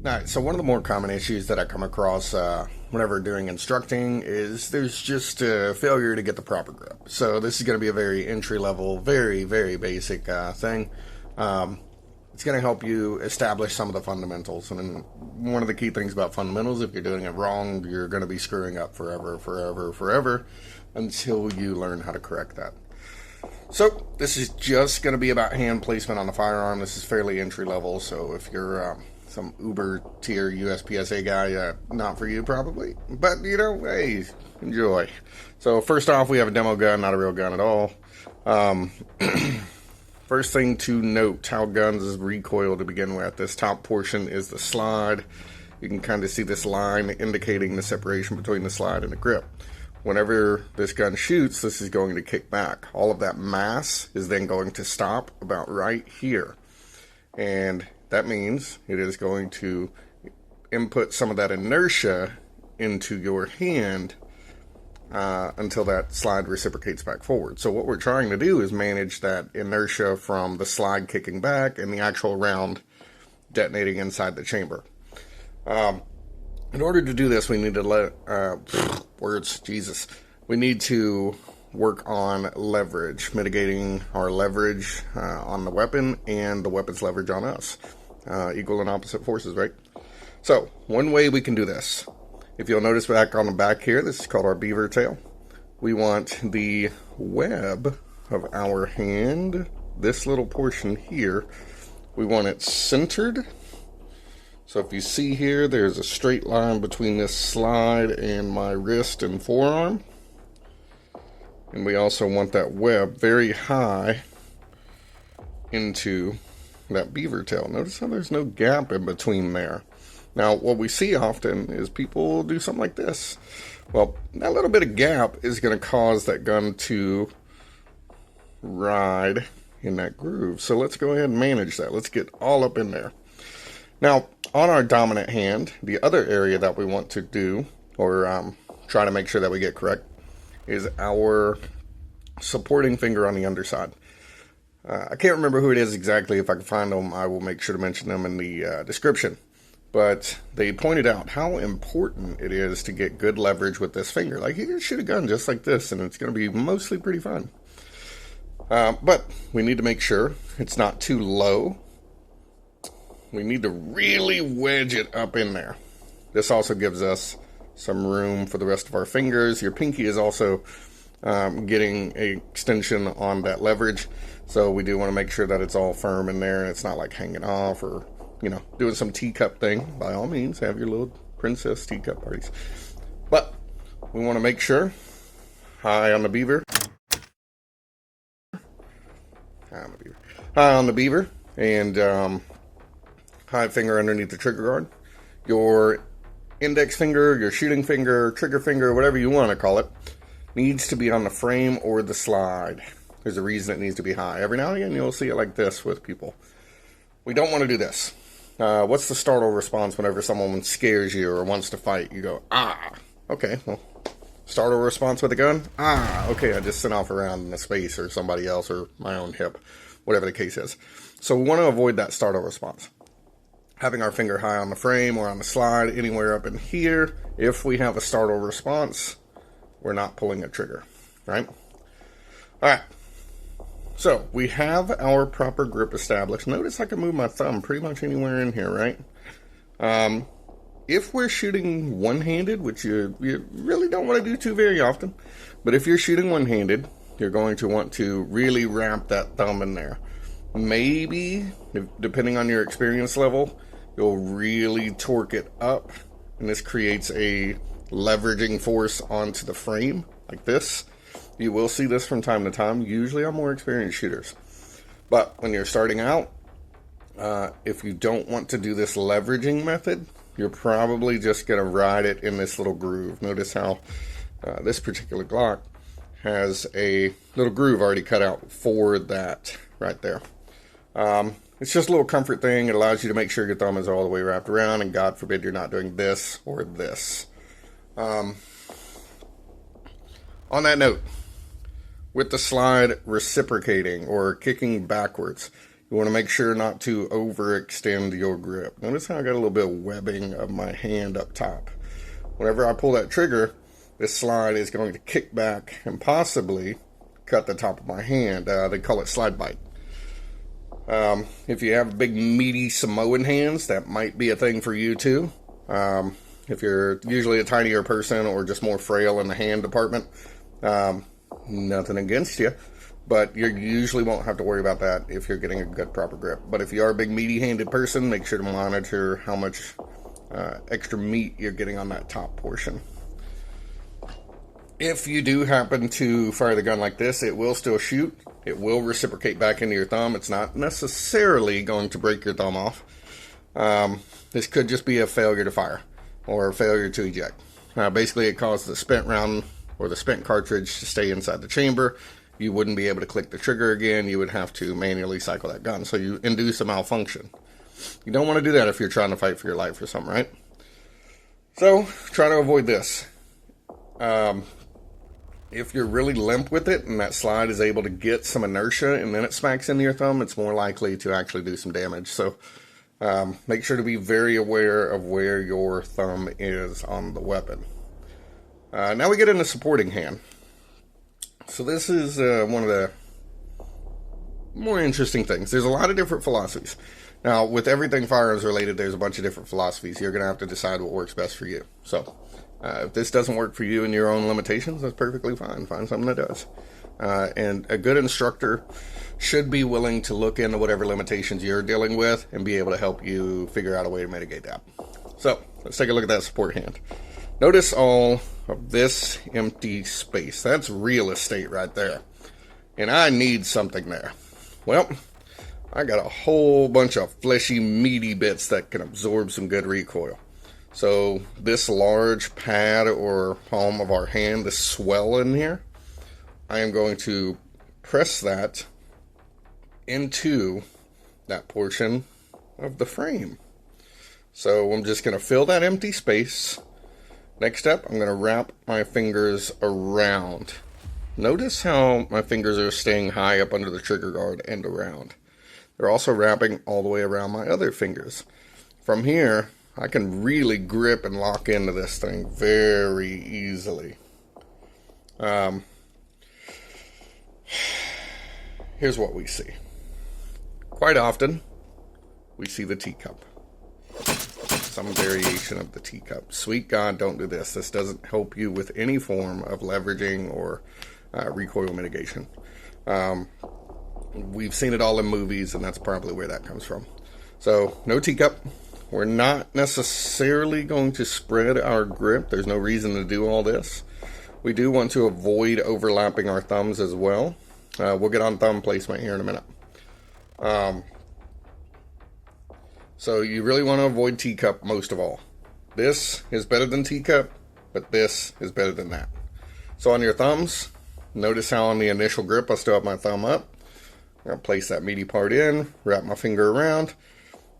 Alright, so one of the more common issues that I come across whenever doing instructing is there's just a failure to get the proper grip. So this is going to be a very entry-level, very basic thing. It's going to help you establish some of the fundamentals. And one of the key things about fundamentals, if you're doing it wrong, you're going to be screwing up forever until you learn how to correct that. So this is just going to be about hand placement on the firearm. This is fairly entry-level, so if you're some Uber tier USPSA guy, not for you probably, but you know, hey, enjoy. So first off, we have a demo gun, not a real gun at all. First thing to note, how guns is recoil to begin with. This top portion is the slide. You can kind of see this line indicating the separation between the slide and the grip. Whenever this gun shoots, this is going to kick back. All of that mass is then going to stop about right here, and that means it is going to input some of that inertia into your hand until that slide reciprocates back forward. So what we're trying to do is manage that inertia from the slide kicking back and the actual round detonating inside the chamber. In order to do this, we need to we need to work on leverage, mitigating our leverage on the weapon and the weapon's leverage on us. Equal and opposite forces, right? So, one way we can do this, if you'll notice back on the back here, this is called our beaver tail. We want the web of our hand, this little portion here, we want it centered. So if you see here, there's a straight line between this slide and my wrist and forearm. And we also want that web very high into that beaver tail. Notice how there's no gap in between there. Now, what we see often is people do something like this. Well, that little bit of gap is going to cause that gun to ride in that groove. So let's go ahead and manage that. Let's get all up in there. Now, on our dominant hand, the other area that we want to do, or try to make sure that we get correct, is our supporting finger on the underside. I can't remember who it is exactly. If I can find them, I will make sure to mention them in the description. But they pointed out how important it is to get good leverage with this finger. Like, you can shoot a gun just like this, and it's going to be mostly pretty fun. But we need to make sure it's not too low. We need to really wedge it up in there. This also gives us some room for the rest of our fingers. Your pinky is also getting an extension on that leverage. So we do want to make sure that it's all firm in there and it's not like hanging off or, you know, doing some teacup thing. By all means, have your little princess teacup parties. But we want to make sure, high on the beaver. High on the beaver. And high finger underneath the trigger guard. Your index finger, your shooting finger, trigger finger, whatever you want to call it, needs to be on the frame or the slide. There's a reason it needs to be high. Every now and again, you'll see it like this with people. We don't want to do this. What's the startle response whenever someone scares you or wants to fight? You go, ah. Okay, well, startle response with a gun? Ah, okay, I just sent off around in a space or somebody else or my own hip, whatever the case is. So we want to avoid that startle response. Having our finger high on the frame or on the slide, anywhere up in here, if we have a startle response, we're not pulling a trigger, right? All right. So we have our proper grip established. Notice I can move my thumb pretty much anywhere in here, right? If we're shooting one-handed, which you really don't want to do too very often, but if you're shooting one-handed, you're going to want to really wrap that thumb in there. Maybe, depending on your experience level, you'll really torque it up, and this creates a leveraging force onto the frame, like this. You will see this from time to time, usually on more experienced shooters. But when you're starting out, if you don't want to do this leveraging method, you're probably just going to ride it in this little groove. Notice how this particular Glock has a little groove already cut out for that right there. It's just a little comfort thing. It allows you to make sure your thumb is all the way wrapped around, and God forbid you're not doing this or this. On that note, with the slide reciprocating or kicking backwards, you You want to make sure not to overextend your grip. Notice how I got a little bit of webbing of my hand up top. Whenever I pull that trigger, this slide is going to kick back and possibly cut the top of my hand. They call it slide bite. If you have big meaty Samoan hands, that might be a thing for you too. If you're usually a tinier person or just more frail in the hand department, nothing against you, but you usually won't have to worry about that if you're getting a good proper grip. But if you are a big meaty handed person, make sure to monitor how much extra meat you're getting on that top portion. If you do happen to fire the gun like this, it will still shoot. It will reciprocate back into your thumb. It's not necessarily going to break your thumb off. This could just be a failure to fire or a failure to eject. Basically, it caused the spent round or the spent cartridge to stay inside the chamber. You wouldn't be able to click the trigger again. You would have to manually cycle that gun. So you induce a malfunction. You don't want to do that if you're trying to fight for your life or something, right? So try to avoid this. If you're really limp with it and that slide is able to get some inertia and then it smacks into your thumb, it's more likely to actually do some damage. So make sure to be very aware of where your thumb is on the weapon. Now we get into supporting hand. So this is one of the more interesting things. There's a lot of different philosophies. Now, with everything firearms related, there's a bunch of different philosophies. You're going to have to decide what works best for you. So if this doesn't work for you and your own limitations, that's perfectly fine. Find something that does. And a good instructor should be willing to look into whatever limitations you're dealing with and be able to help you figure out a way to mitigate that. So let's take a look at that support hand. Notice all of this empty space. That's real estate right there. And I need something there. Well, I got a whole bunch of fleshy, meaty bits that can absorb some good recoil. So this large pad or palm of our hand, this swell in here, I am going to press that into that portion of the frame. So I'm just going to fill that empty space. Next step, I'm going to wrap my fingers around. Notice how my fingers are staying high up under the trigger guard and around. They're also wrapping all the way around my other fingers. From here, I can really grip and lock into this thing very easily. Here's what we see. Quite often, we see the teacup. Some variation of the teacup. Sweet God, don't do this. This doesn't help you with any form of leveraging or recoil mitigation. We've seen it all in movies, and that's probably where that comes from. So, no teacup. We're not necessarily going to spread our grip. There's no reason to do all this. We do want to avoid overlapping our thumbs as well. We'll get on thumb placement here in a minute. So you really want to avoid teacup most of all. This is better than teacup, but this is better than that. So on your thumbs, notice how on the initial grip I still have my thumb up. I'm going to place that meaty part in, wrap my finger around.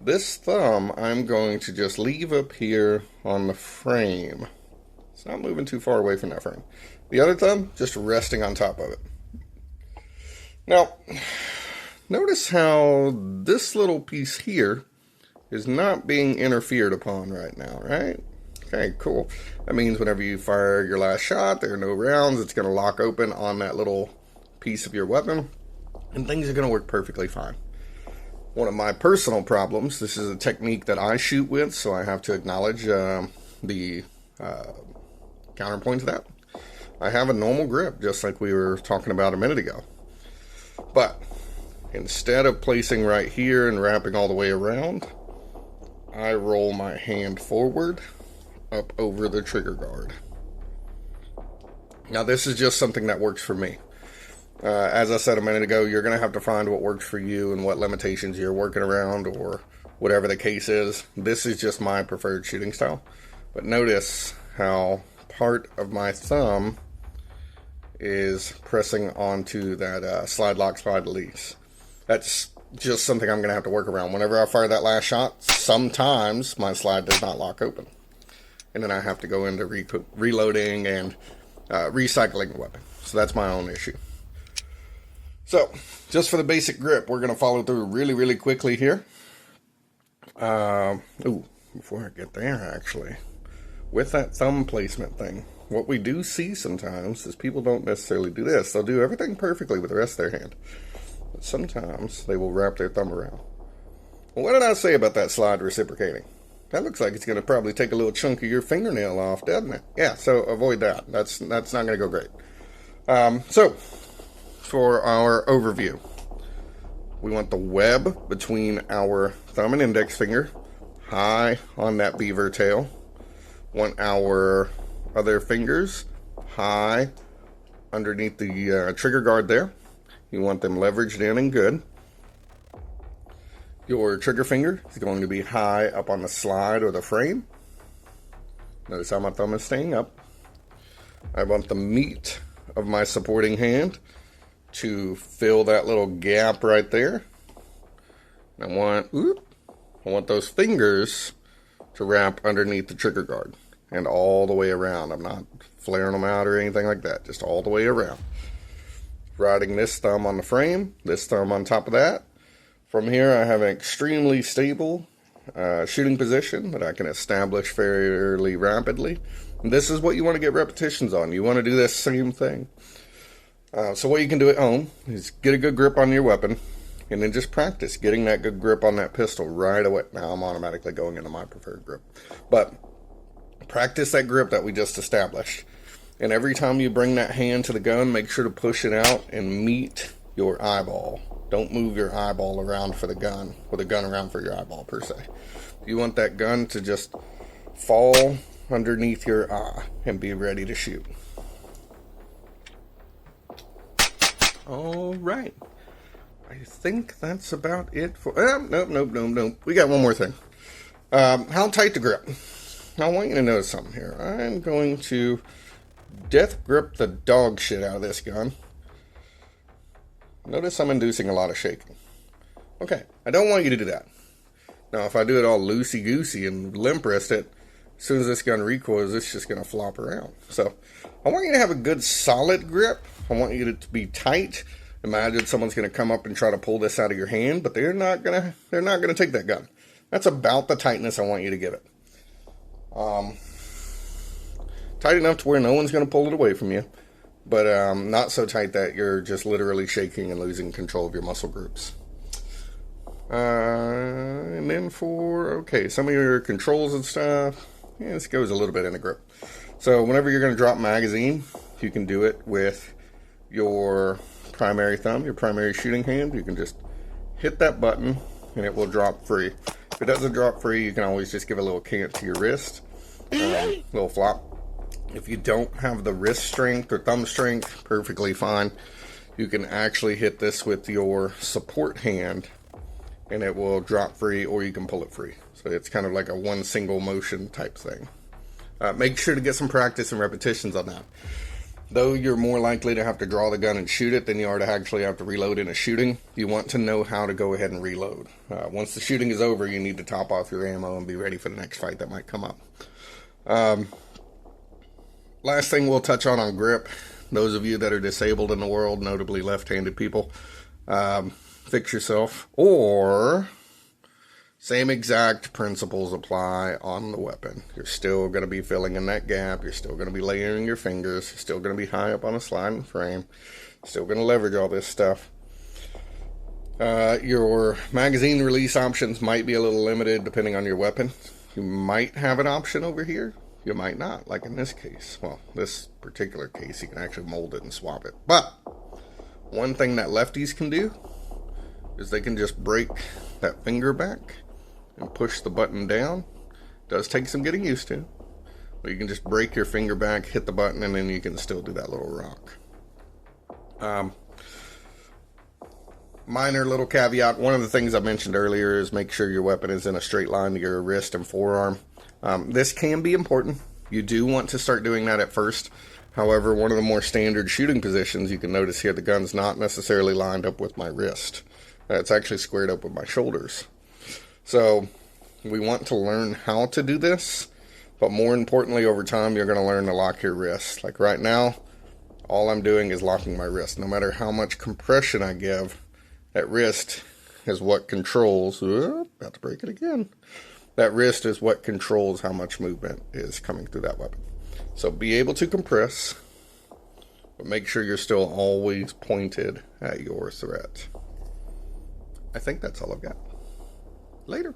This thumb I'm going to just leave up here on the frame. It's not moving too far away from that frame. The other thumb just resting on top of it. Now, notice how this little piece here is not being interfered upon right now, right? Okay, cool. That means whenever you fire your last shot, there are no rounds. It's going to lock open on that little piece of your weapon, and things are going to work perfectly fine. One of my personal problems, this is a technique that I shoot with, so I have to acknowledge the counterpoint to that. I have a normal grip, just like we were talking about a minute ago. But instead of placing right here and wrapping all the way around, I roll my hand forward up over the trigger guard. Now this is just something that works for me. As I said a minute ago, you're going to have to find what works for you and what limitations you're working around or whatever the case is. This is just my preferred shooting style. But notice how part of my thumb is pressing onto that slide lock, slide release. That's just something I'm going to have to work around. Whenever I fire that last shot, sometimes my slide does not lock open. And then I have to go into reloading and recycling the weapon. So that's my own issue. So, just for the basic grip, we're going to follow through really quickly here. Before I get there, actually, with that thumb placement thing, what we do see sometimes is people don't necessarily do this. They'll do everything perfectly with the rest of their hand, but sometimes they will wrap their thumb around. Well, what did I say about that slide reciprocating? That looks like it's going to probably take a little chunk of your fingernail off, doesn't it? Yeah, so avoid that. That's not going to go great. So, for our overview, we want the web between our thumb and index finger high on that beaver tail. Want our other fingers high underneath the trigger guard there. You want them leveraged in and good. Your trigger finger is going to be high up on the slide or the frame. Notice how my thumb is staying up. I want the meat of my supporting hand to fill that little gap right there. I want those fingers to wrap underneath the trigger guard and all the way around. I'm not flaring them out or anything like that, just all the way around. Riding this thumb on the frame, this thumb on top of that. From here, I have an extremely stable shooting position that I can establish fairly rapidly. And this is what you want to get repetitions on. You want to do this same thing. So what you can do at home is get a good grip on your weapon and then just practice getting that good grip on that pistol right away. Now I'm automatically going into my preferred grip. But practice that grip that we just established. And every time you bring that hand to the gun, make sure to push it out and meet your eyeball. Don't move your eyeball around for the gun, or the gun around for your eyeball per se. You want that gun to just fall underneath your eye and be ready to shoot. All right. I think that's about it for... Nope. We got one more thing. How tight to grip. Now, I want you to notice something here. I'm going to death grip the dog shit out of this gun. Notice I'm inducing a lot of shaking. Okay, I don't want you to do that. Now, if I do it all loosey-goosey and limp wrist it, as soon as this gun recoils, it's just going to flop around. So, I want you to have a good solid grip. I want you to be tight. Imagine someone's going to come up and try to pull this out of your hand, but they're not going to take that gun. That's about the tightness I want you to give it. Tight enough to where no one's going to pull it away from you, but not so tight that you're just literally shaking and losing control of your muscle groups. And then some of your controls and stuff, this goes a little bit in the grip. So whenever you're going to drop magazine, you can do it with your primary thumb, your primary shooting hand. You can just hit that button and it will drop free. If it doesn't drop free, you can always just give a little cant to your wrist, little flop. If you don't have the wrist strength or thumb strength, perfectly fine. You can actually hit this with your support hand and it will drop free, or you can pull it free. So it's kind of like a one single motion type thing. Make sure to get some practice and repetitions on that. Though you're more likely to have to draw the gun and shoot it than you are to actually have to reload in a shooting, you want to know how to go ahead and reload. Once the shooting is over, you need to top off your ammo and be ready for the next fight that might come up. Last thing we'll touch on grip. Those of you that are disabled in the world, notably left-handed people, fix yourself, or same exact principles apply on the weapon. You're still going to be filling in that gap. You're still going to be layering your fingers. You're still going to be high up on a sliding frame. Still going to leverage all this stuff. Your magazine release options might be a little limited depending on your weapon. You might have an option over here. You might not, like in this case. Well, this particular case, you can actually mold it and swap it. But one thing that lefties can do is they can just break that finger back and push the button down. It does take some getting used to, but you can just break your finger back, hit the button, and then you can still do that little rock. Minor little caveat, one of the things I mentioned earlier is make sure your weapon is in a straight line to your wrist and forearm. This can be important. You do want to start doing that at first. However, one of the more standard shooting positions, you can notice here the gun's not necessarily lined up with my wrist. It's actually squared up with my shoulders. So we want to learn how to do this, but more importantly, over time, you're going to learn to lock your wrist. Like right now, all I'm doing is locking my wrist. No matter how much compression I give, that wrist is what controls, about to break it again. That wrist is what controls how much movement is coming through that weapon. So be able to compress, but make sure you're still always pointed at your threat. I think that's all I've got. Later.